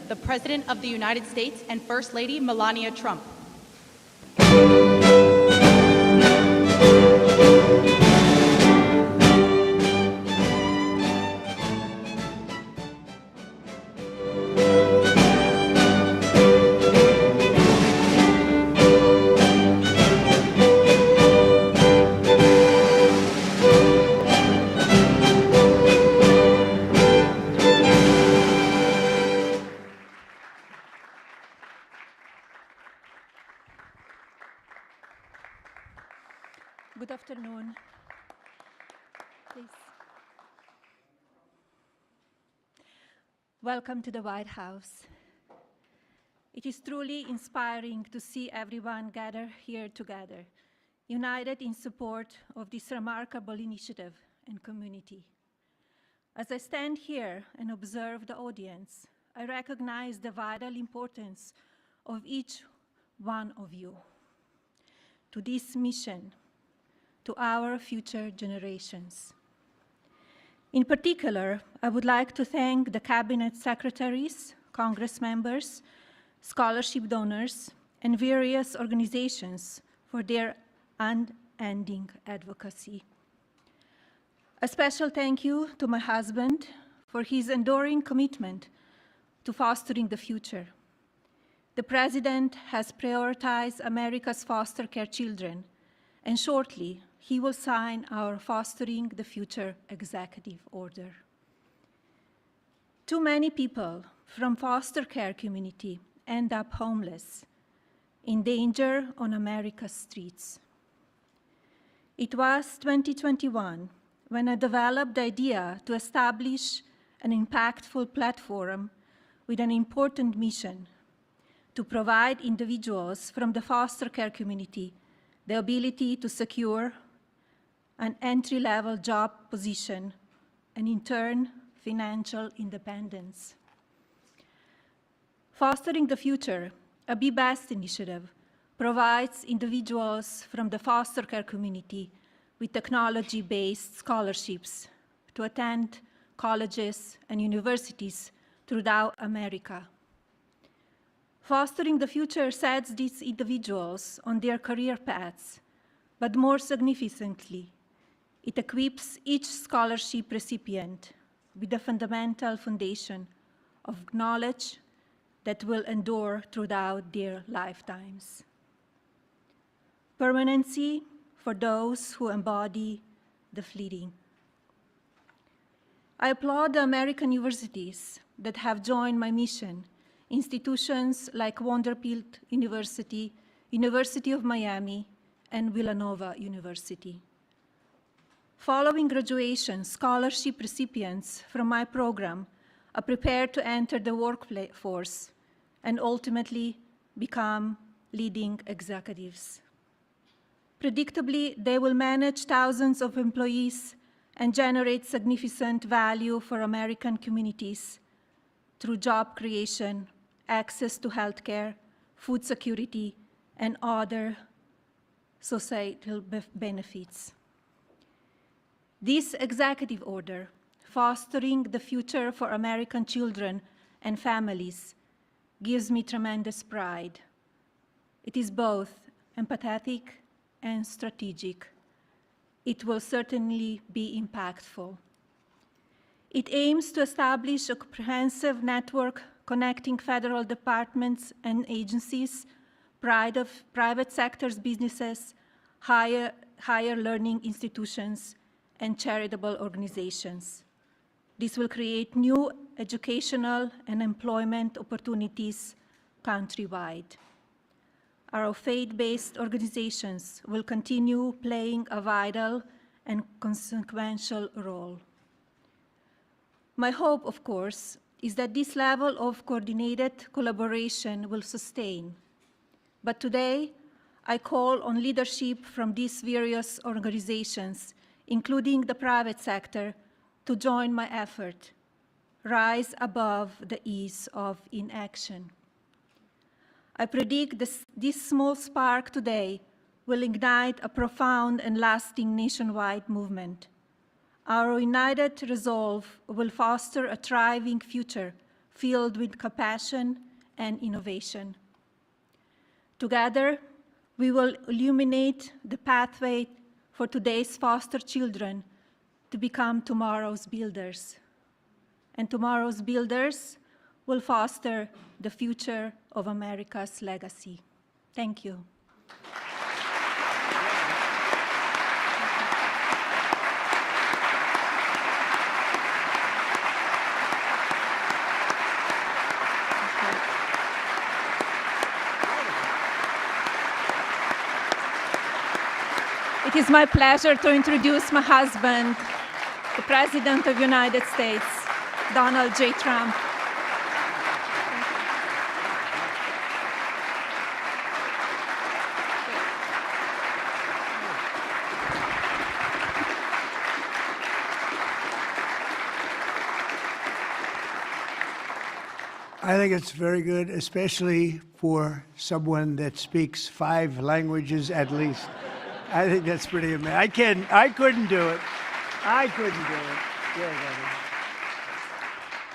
the President of the United States and First Lady Melania Trump. Good afternoon. Please. Welcome to the White House. It is truly inspiring to see everyone gather here together, united in support of this remarkable initiative and community. As I stand here and observe the audience, I recognize the vital importance of each one of you to this mission, to our future generations. In particular, I would like to thank the cabinet secretaries, Congress members, scholarship donors, and various organizations for their unending advocacy. A special thank you to my husband for his enduring commitment to fostering the future. The President has prioritized America's foster care children, and shortly, he will sign our Fostering the Future Executive Order. Too many people from foster care community end up homeless, in danger on America's streets. It was 2021 when I developed the idea to establish an impactful platform with an important mission to provide individuals from the foster care community the ability to secure an entry-level job position, and in turn, financial independence. Fostering the Future, a Be Best initiative, provides individuals from the foster care community with technology-based scholarships to attend colleges and universities throughout America. Fostering the Future sets these individuals on their career paths, but more significantly, it equips each scholarship recipient with a fundamental foundation of knowledge that will endure throughout their lifetimes. Permanency for those who embody the fleeting. I applaud the American universities that have joined my mission, institutions like Vanderbilt University, University of Miami, and Villanova University. Following graduation, scholarship recipients from my program are prepared to enter the workforce and ultimately become leading executives. Predictably, they will manage thousands of employees and generate significant value for American communities through job creation, access to healthcare, food security, and other societal benefits. This executive order, Fostering the Future for American Children and Families, gives me tremendous pride. It is both empathetic and strategic. It will certainly be impactful. It aims to establish a comprehensive network connecting federal departments and agencies, private sector's businesses, higher learning institutions, and charitable organizations. This will create new educational and employment opportunities countrywide. Our faith-based organizations will continue playing a vital and consequential role. My hope, of course, is that this level of coordinated collaboration will sustain. But today, I call on leadership from these various organizations, including the private sector, to join my effort, rise above the ease of inaction. I predict this small spark today will ignite a profound and lasting nationwide movement. Our united resolve will foster a thriving future filled with compassion and innovation. Together, we will illuminate the pathway for today's foster children to become tomorrow's builders. And tomorrow's builders will foster the future of America's legacy. Thank you. It is my pleasure to introduce my husband, the President of the United States, Donald J. Trump. I think it's very good, especially for someone that speaks 5 languages at least. I think that's pretty amazing. I couldn't do it. I couldn't do it. Yeah,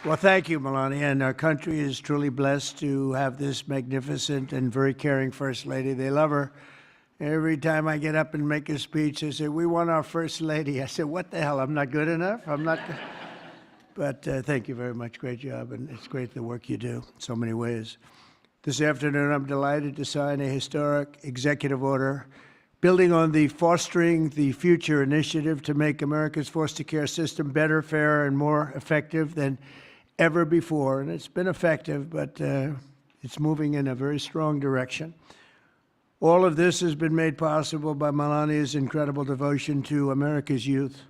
well, thank you, Melania. And our country is truly blessed to have this magnificent and very caring First Lady. They love her. Every time I get up and make a speech, they say, "We want our First Lady." I said, "What the hell? I'm not good enough? I'm not good." But thank you very much. Great job. And it's great the work you do in so many ways. This afternoon, I'm delighted to sign a historic executive order building on the Fostering the Future initiative to make America's foster care system better, fairer, and more effective than ever before. And it's been effective, but it's moving in a very strong direction. All of this has been made possible by Melania's incredible devotion to America's youth.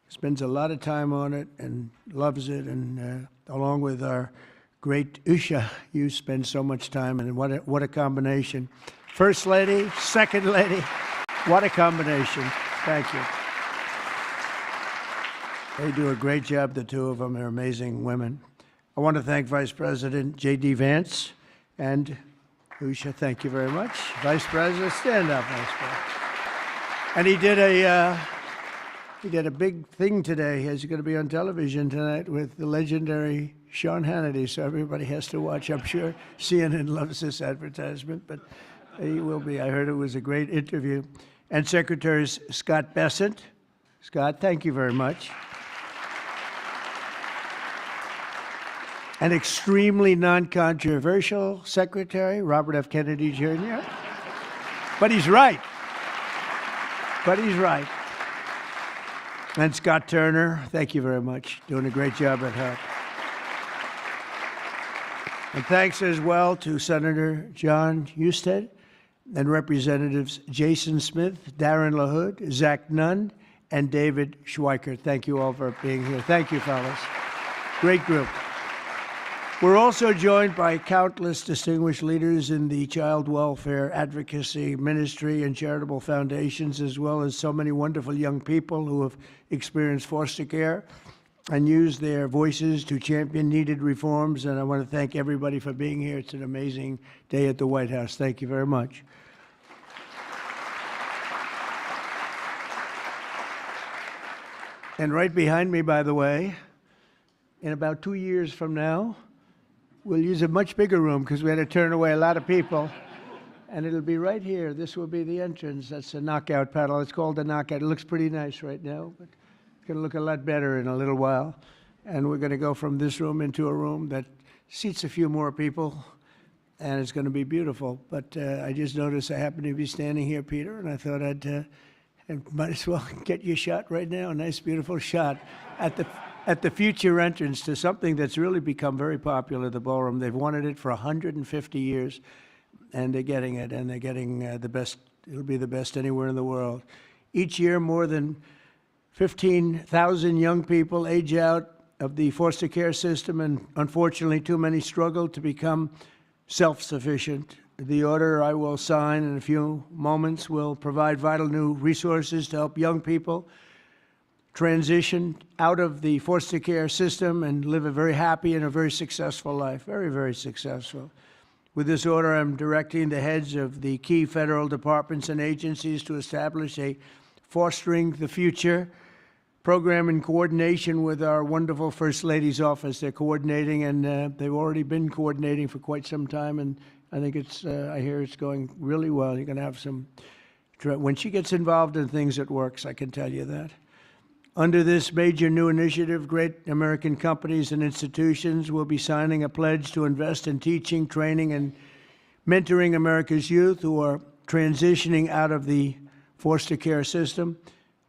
Spends a lot of time on it and loves it, and along with our great Usha, you spend so much time, and what a combination. First Lady, Second Lady, what a combination. Thank you. They do a great job, the two of them. They're amazing women. I want to thank Vice President J.D. Vance and Usha. Thank you very much. Vice President, stand up, Vice President. And he did a big thing today. He's going to be on television tonight with the legendary Sean Hannity, so everybody has to watch. I'm sure CNN loves this advertisement, but he will be. I heard it was a great interview. And Secretaries Scott Bessent. Scott, thank you very much. An extremely non-controversial Secretary, Robert F. Kennedy Jr. But he's right. And Scott Turner, thank you very much. Doing a great job at HUD. And thanks as well to Senator John Husted and Representatives Jason Smith, Darren LaHood, Zach Nunn, and David Schweiker. Thank you all for being here. Thank you, fellas. Great group. We're also joined by countless distinguished leaders in the child welfare advocacy ministry and charitable foundations, as well as so many wonderful young people who have experienced foster care and used their voices to champion needed reforms. And I want to thank everybody for being here. It's an amazing day at the White House. Thank you very much. And right behind me, by the way, in about 2 years from now, we'll use a much bigger room because we had to turn away a lot of people. And it'll be right here. This will be the entrance. That's a knockout paddle. It's called a knockout. It looks pretty nice right now, but it's going to look a lot better in a little while. And we're going to go from this room into a room that seats a few more people, and it's going to be beautiful. But I just noticed I happen to be standing here, Peter, and I thought I might as well get you a shot right now. A nice, beautiful shot at the future entrance to something that's really become very popular, the ballroom. They've wanted it for 150 years, and they're getting it, and they're getting the best. It'll be the best anywhere in the world. Each year, more than 15,000 young people age out of the foster care system, and unfortunately, too many struggle to become self-sufficient. The order I will sign in a few moments will provide vital new resources to help young people transition out of the foster care system and live a very happy and a very successful life, very, very successful. With this order, I'm directing the heads of the key federal departments and agencies to establish a Fostering the Future program in coordination with our wonderful First Lady's office. They're coordinating, and they've already been coordinating for quite some time, and I think I hear it's going really well. You're going to have when she gets involved in things, it works, I can tell you that. Under this major new initiative, great American companies and institutions will be signing a pledge to invest in teaching, training, and mentoring America's youth who are transitioning out of the foster care system.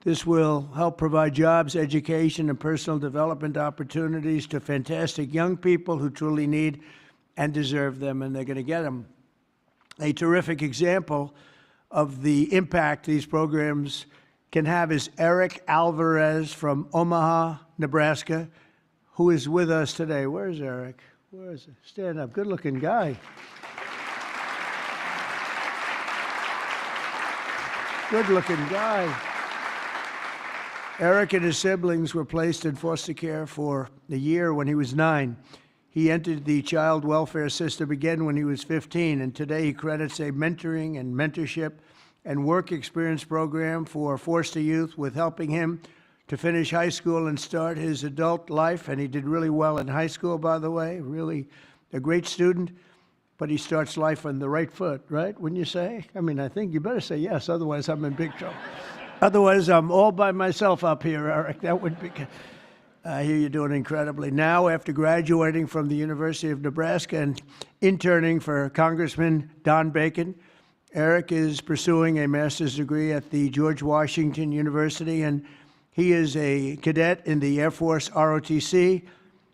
This will help provide jobs, education, and personal development opportunities to fantastic young people who truly need and deserve them, and they're going to get them. A terrific example of the impact these programs can have is Eric Alvarez from Omaha, Nebraska, who is with us today. Where's Eric? Where is he? Stand up. Good-looking guy. Good-looking guy. Eric and his siblings were placed in foster care for a year when he was 9. He entered the child welfare system again when he was 15, and today he credits a mentoring and mentorship and work experience program for foster youth with helping him to finish high school and start his adult life. And he did really well in high school, by the way, really a great student, but he starts life on the right foot, right? Wouldn't you say? I mean, I think you better say yes, otherwise I'm in big trouble. Otherwise, I'm all by myself up here, Eric. That would be... I hear you're doing incredibly. Now, after graduating from the University of Nebraska and interning for Congressman Don Bacon, Eric is pursuing a master's degree at the George Washington University, and he is a cadet in the Air Force ROTC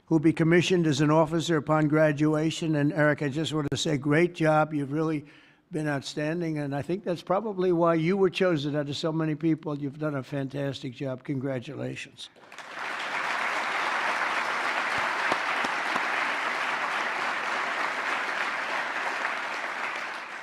who will be commissioned as an officer upon graduation. And Eric, I just want to say, great job. You've really been outstanding, and I think that's probably why you were chosen out of so many people. You've done a fantastic job. Congratulations.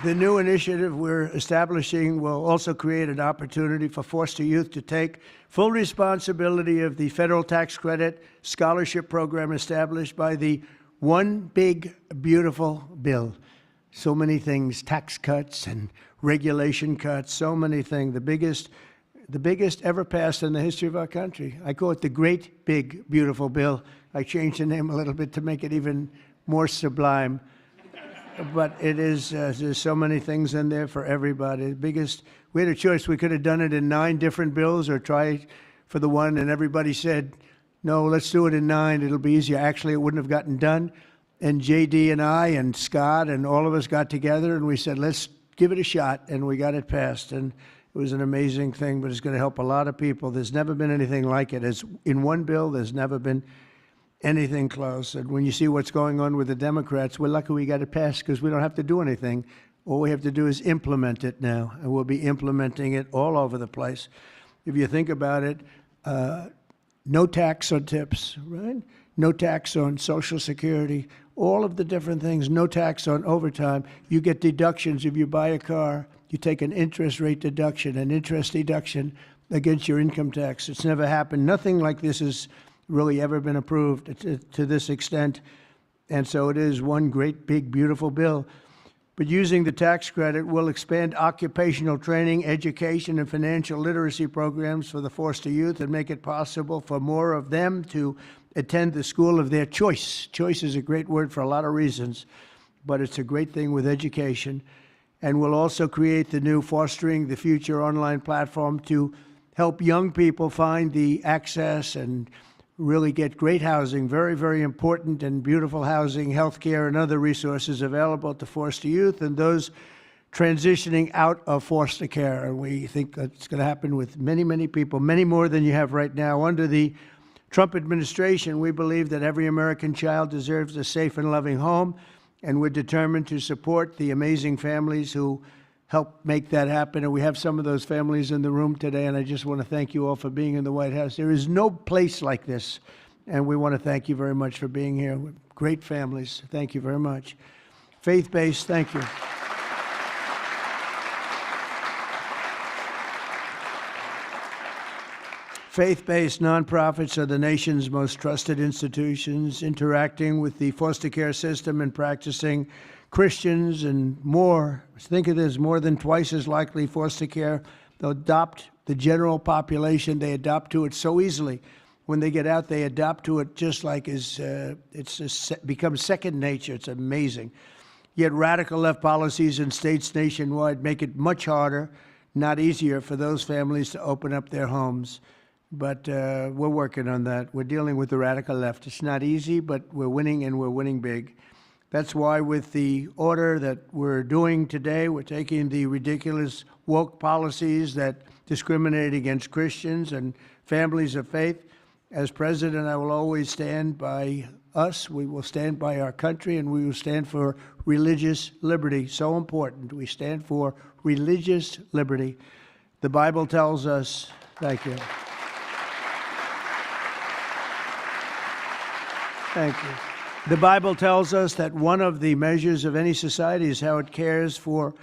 The new initiative we're establishing will also create an opportunity for foster youth to take full responsibility of the federal tax credit scholarship program established by the One Big Beautiful Bill. So many things, tax cuts and regulation cuts, so many things. The biggest ever passed in the history of our country. I call it the Great Big Beautiful Bill. I changed the name a little bit to make it even more sublime. But it is, there's so many things in there for everybody. We had a choice. We could have done it in 9 different bills or try for the one, and everybody said, no, let's do it in 9. It'll be easier. Actually, it wouldn't have gotten done. And JD and I and Scott and all of us got together and we said, let's give it a shot, and we got it passed. And it was an amazing thing, but it's going to help a lot of people. There's never been anything like it. As in one bill, there's never been anything close. And when you see what's going on with the Democrats, we're lucky we got it passed because we don't have to do anything. All we have to do is implement it now, and we'll be implementing it all over the place. If you think about it, no tax on tips, right? No tax on Social Security, all of the different things, no tax on overtime. You get deductions if you buy a car. You take an interest rate deduction, an interest deduction against your income tax. It's never happened. Nothing like this has really ever been approved to this extent. And so it is one great, big, beautiful bill. But using the tax credit will expand occupational training, education, and financial literacy programs for the foster youth and make it possible for more of them to attend the school of their choice. Choice is a great word for a lot of reasons, but it's a great thing with education. And we'll also create the new Fostering the Future online platform to help young people find the access and really get great housing, very, very important and beautiful housing, health care, and other resources available to foster youth and those transitioning out of foster care. And we think that's going to happen with many, many people, many more than you have right now. Under the Trump administration, we believe that every American child deserves a safe and loving home, and we're determined to support the amazing families who help make that happen. And we have some of those families in the room today, and I just want to thank you all for being in the White House. There is no place like this, and we want to thank you very much for being here. Great families. Thank you very much. Faith-based, thank you. Faith-based nonprofits are the nation's most trusted institutions, interacting with the foster care system and practicing Christians and more. Think of this, more than twice as likely foster care They'll adopt the general population. They adopt to it so easily. When they get out, they adopt to it just like becomes second nature. It's amazing. Yet radical left policies in states nationwide make it much harder, not easier, for those families to open up their homes. But we're working on that. We're dealing with the radical left. It's not easy, but we're winning, and we're winning big. That's why with the order that we're doing today, we're taking the ridiculous woke policies that discriminate against Christians and families of faith. As president, I will always stand by us. We will stand by our country, and we will stand for religious liberty. So important. We stand for religious liberty. The Bible tells us, thank you. Thank you. The Bible tells us that one of the measures of any society is how it cares for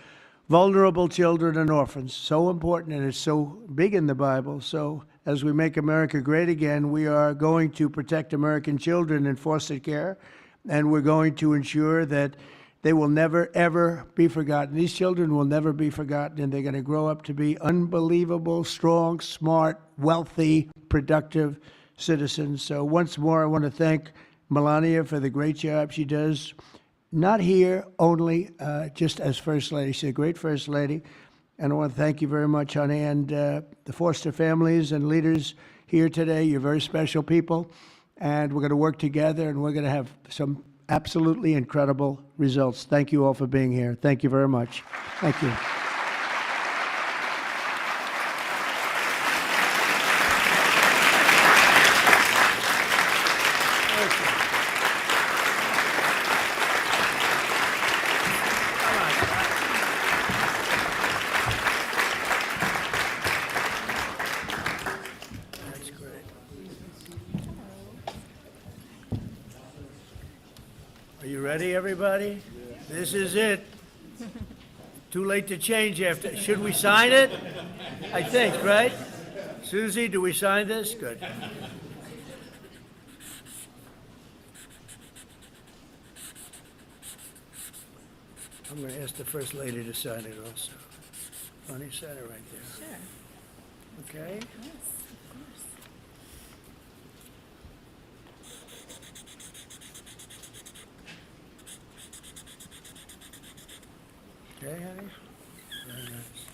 vulnerable children and orphans. So important, and it's so big in the Bible. So as we make America great again, we are going to protect American children in foster care, and we're going to ensure that they will never, ever be forgotten. These children will never be forgotten, and they're going to grow up to be unbelievable, strong, smart, wealthy, productive citizens. So once more, I want to thank Melania for the great job she does, not here only just as First Lady. She's a great First Lady. And I want to thank you very much, honey, and the foster families and leaders here today. You're very special people, and we're going to work together, and we're going to have some absolutely incredible results. Thank you all for being here. Thank you very much. Thank you. Are you ready, everybody? This is it. Too late to change after. Should we sign it? I think, right? Susie, do we sign this? Good. I'm going to ask the First Lady to sign it also. Funny, sign it right there. Sure. Okay? Yes, of course. Okay, honey? Very nice.